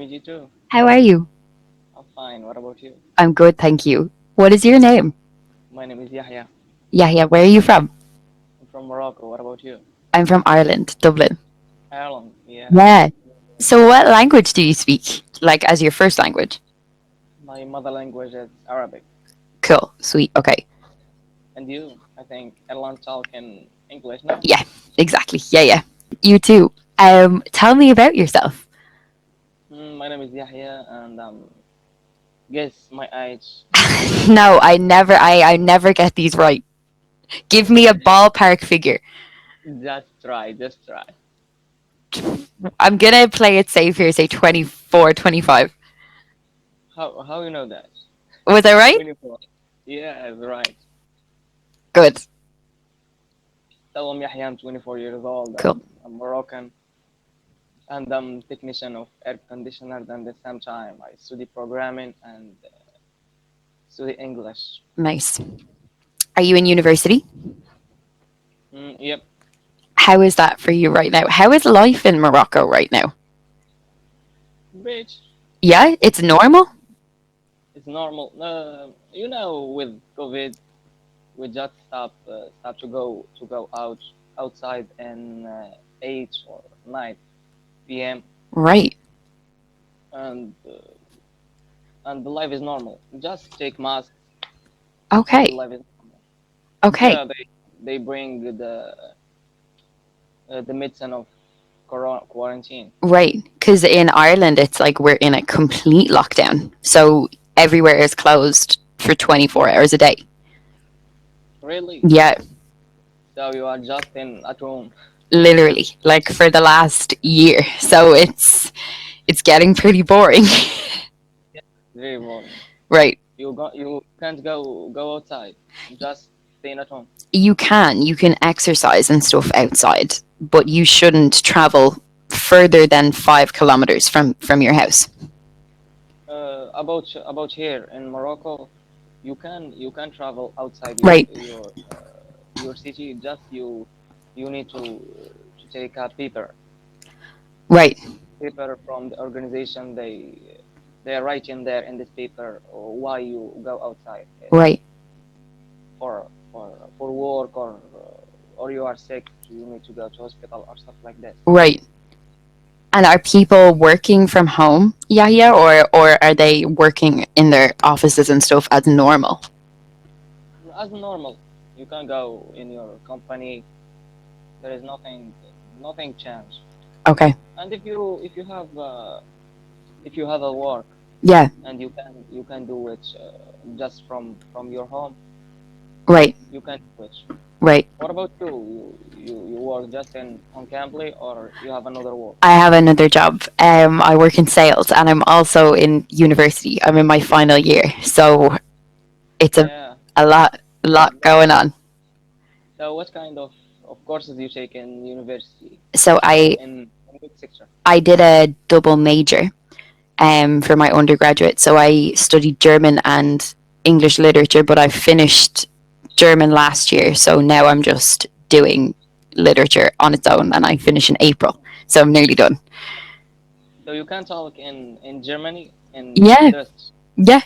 meet you too. How are you? I'm fine. What about you? I'm good, thank you. What is your name? My name is Yahya. Yahya, where are you from? I'm from Morocco. What about you? I'm from Ireland, Dublin. Ireland. Yeah. Yeah. So, what language do you speak? Like, as your first language? My mother language is Arabic. Cool, sweet, okay. And you? I think Ireland talk in English now. Yeah, exactly. Yeah, yeah. You too. Tell me about yourself. My name is Yahya, and guess my age. No, I never get these right. Give me a ballpark figure. Just try. Just try. I'm gonna play it safe here, say 24, 25. How you know that? Was I right? 24. Yeah, right. Good. So I'm Yahya. I'm 24 years old. Cool. I'm Moroccan, and I'm technician of air conditioners. And at the same time, I study programming and study English. Nice. Are you in university? Yep. How is that for you right now? How is life in Morocco right now? Bitch, Yeah, it's normal. it's normal. With COVID, we just stop to go outside in 8 or 9 p.m. Right. and and the life is normal. Just take masks and the Okay. life is normal. Okay. Yeah, they bring the medicine of corona quarantine. Right. Because in Ireland, it's like we're in a complete lockdown. So everywhere is closed for 24 hours a day. Really? Yeah, So you are just in at home. literally. Like for the last year. So it's getting pretty boring. Yeah, very boring. Right. You can't go outside. Just staying at home. You can exercise and stuff outside, but you shouldn't travel further than 5 kilometers from your house. About here in Morocco, you can travel outside Right. your city. Just you need to take a Right. paper from the organization. They are writing there in this paper why you go outside Right. for work or you are sick. You need to go to hospital or stuff like this. Right. And are people working from home, Yahya, or are they working in their offices and stuff as normal? As normal, you can go in your company. There is nothing changed. Okay. And if you have a work Yeah. and you can do it just from your home, Right. you can do it. Right. What about you? You work just in on Cambly or you have another work? I have another job. I work in sales, and I'm also in university. I'm in my final year, so it's a Yeah. a lot going on. So what kind of courses you take in university? So In which sector? I did a double major for my undergraduate. So I studied German and English literature, but I finished German last year. So now I'm just doing literature on its own, and I finish in April. So I'm nearly done. So you can talk in Germany in Yeah, this. yeah,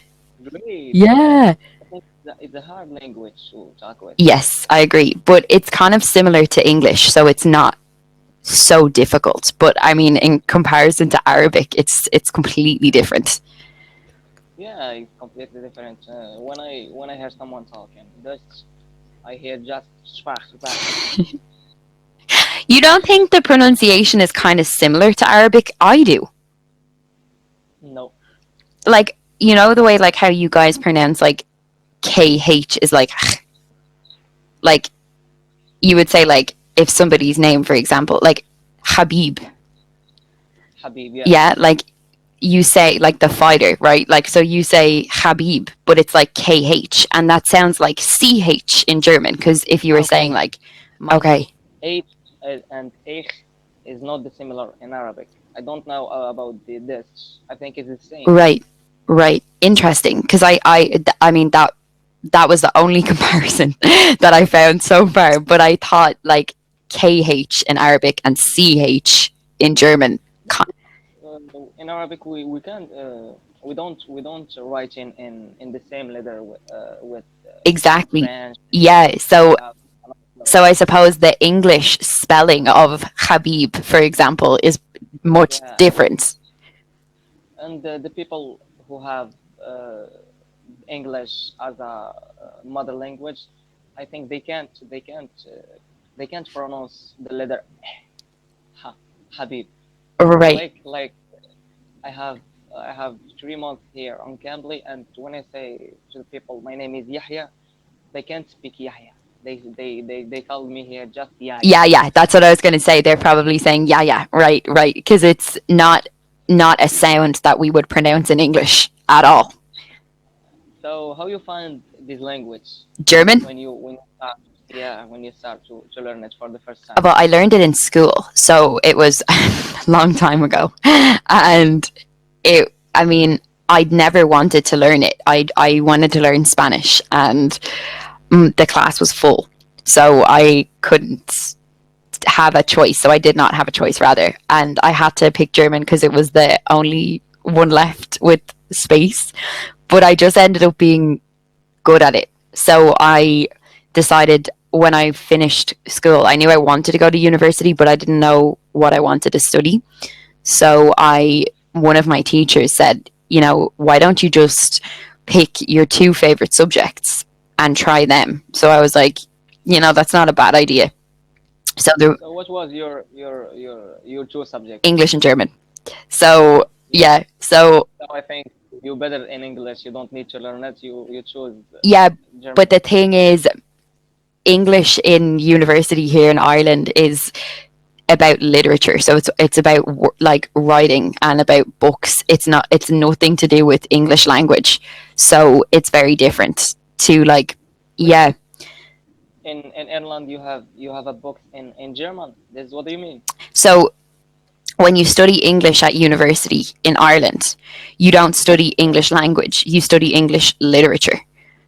Great. yeah. I think it's a hard language to talk with. Yes, I agree. But it's kind of similar to English, so it's not so difficult. But I mean, in comparison to Arabic, it's completely different. Yeah, it's completely different. When I hear someone talking Dutch, I hear just sprach, sprach. You don't think the pronunciation is kind of similar to Arabic? I do. No. Like, you know the way like how you guys pronounce like KH is like you would say like if somebody's name, for example, like Habib. Habib, yeah. Yeah, like you say like the fighter, right? Like so you say Habib, but it's like KH, and that sounds like CH in German. Because if you were saying Okay. like, But okay, H and ich is not the similar in Arabic. I don't know about this. I think it's the same. right, right, interesting. Because I mean that was the only comparison that I found so far. But I thought like KH in Arabic and CH in German. in Arabic we don't write in the same letter with Exactly. French. Yeah. We So have another. so I suppose the English spelling of Habib, for example, is much Yeah, different. and the people who have uh, English as a mother language, I think they can't pronounce the letter ha, Habib. Right. Like I have I have 3 months here on Cambly, and when I say to the people my name is Yahya, they can't speak Yahya. They call me here just Yahya. Yeah, yeah. That's what I was going to say. They're probably saying yeah, yeah. Right, right. Because it's not a sound that we would pronounce in English at all. So how you find this language German. when you start, yeah, when you start to learn it for the first time? Well, I learned it in school, so it was a long time ago, and it. I mean, I'd never wanted to learn it. I wanted to learn Spanish, and the class was full, so I couldn't have a choice. So I did not have a choice, rather, and I had to pick German because it was the only one left with space. But I just ended up being good at it. So I decided when I finished school, I knew I wanted to go to university, but I didn't know what I wanted to study. So one of my teachers said, why don't you just pick your two favorite subjects and try them? So I was like, that's not a bad idea. So the So what was your two subjects? English and German. So Yeah. yeah, so So I think you better in English. You don't need to learn it. You choose yeah, German. but the thing is, English in university here in Ireland is about literature. So it's about like writing and about books. It's nothing to do with English language. So it's very different to like Wait, yeah. in Ireland you have a book in German. This is what do you mean? So when you study English at university in Ireland, you don't study Yeah. English language. You study English literature.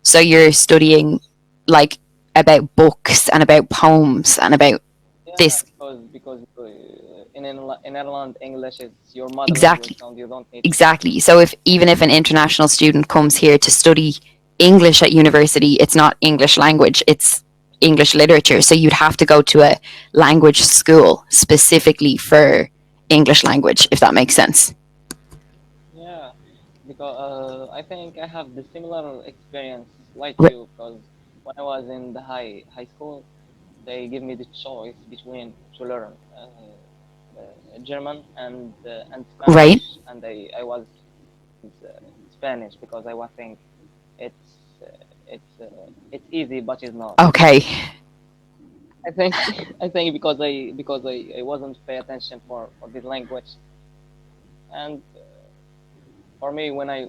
So you're studying like about books and about poems and about Yeah, this. because in Ireland English is your mother language, Exactly. and you don't need to. Exactly. So if even if an international student comes here to study English at university, it's not English language, it's English literature. So you'd have to go to a language school specifically for English language, if that makes sense. Yeah, because I think I have the similar experience like R- you. Because when I was in the high school, they give me the choice between to learn German and Spanish, right? and I was uh, Spanish because I was think it's it's easy, but it's not. Okay. I think I think because I wasn't pay attention for this language, and for me when I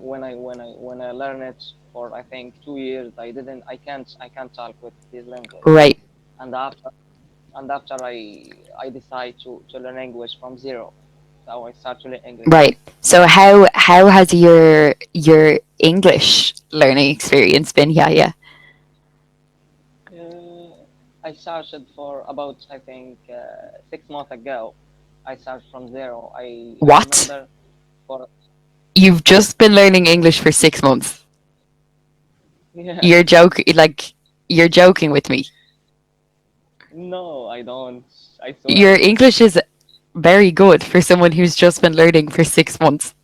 learn it for I think 2 years, I can't talk with this language, Right. and after I decide to learn English from zero, so I start to learn English. Right. So how has your English learning experience been? Yeah, yeah. I started for about I think 6 months ago. I started from zero. I What? remember for You've just been learning English for 6 months. yeah. You're joking with me. No, I don't. I Your swear. English is very good for someone who's just been learning for 6 months.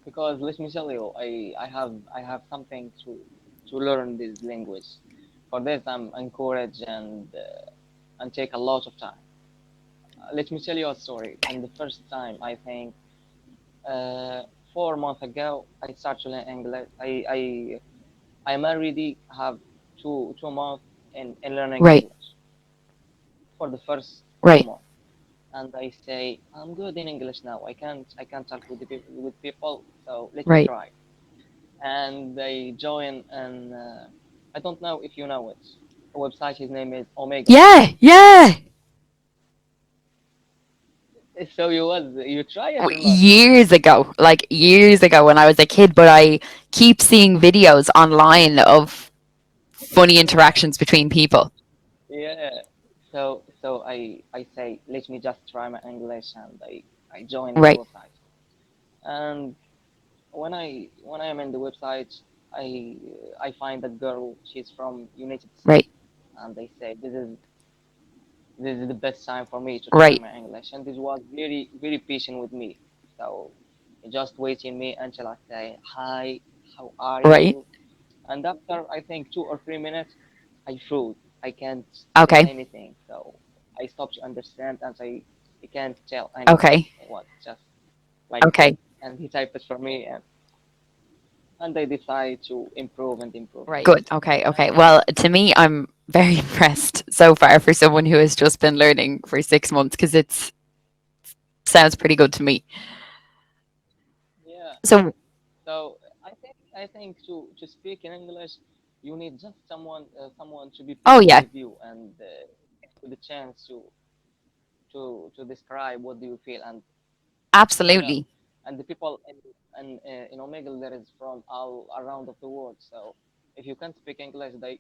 Because let me tell you, I have something to learn this language. For this, I'm encouraged and take a lot of time. Let me tell you a story. In the first time, I think uh, 4 months ago, I started to learn English. I'm already have two months in learning Right, English for the first two right, months, and I say I'm good in English now. I can't talk with people, so let me right. try. And they join and I don't know if you know it. A website. His name is Omega. Yeah, yeah. So you try it or not? Years ago when I was a kid, but I keep seeing videos online of funny Yeah, interactions between people. yeah. So I say let me just try my English, and I I joined this Right. website, and when I am in the website, I I find a girl. She's from United Right. States, and they say this is the best time for me to try Right. my English, and this was very patient with me. So just waiting me until I say hi, how are Right. you? And after I think 2 or 3 minutes, I froze. I can't say Okay. anything. So I stopped to understand, and I can't tell anything. Okay. What just like this, Okay. and he typed it for me, and I decide to improve and improve. Right. Good. Okay. Okay. And Well, to me, I'm very impressed so far for someone who has just been learning for 6 months because it sounds pretty good to me. yeah, So, so I think to speak in English, you need just someone to be oh patient yeah, with you and give you the chance to describe what do you feel, and you know absolutely. and the people in Omegle there is from all around of the world. So if you can't speak English, they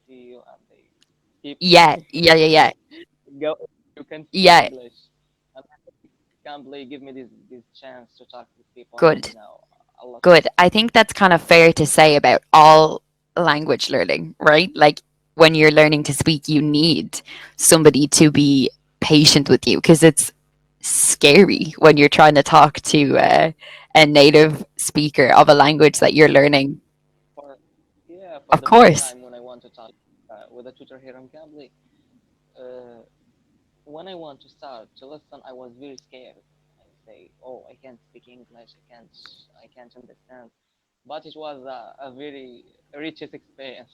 see you and they keep Yeah. Yeah. Yeah. Yeah. go. You can speak Yeah. English, and Cambly give me this chance to talk with people and Good. know a lot of Good. things. I think that's kind of fair to say about all language learning, right? Like when you're learning to speak, you need somebody to be patient with you because it's scary when you're trying to talk to a native speaker of a language that you're learning. For Yeah, for Of the first course. time when I want to talk with a tutor here in Cambly, uh, when I want to start to listen, I was very scared. I say, "Oh, I can't speak English. I can't understand." But it was a very richest experience.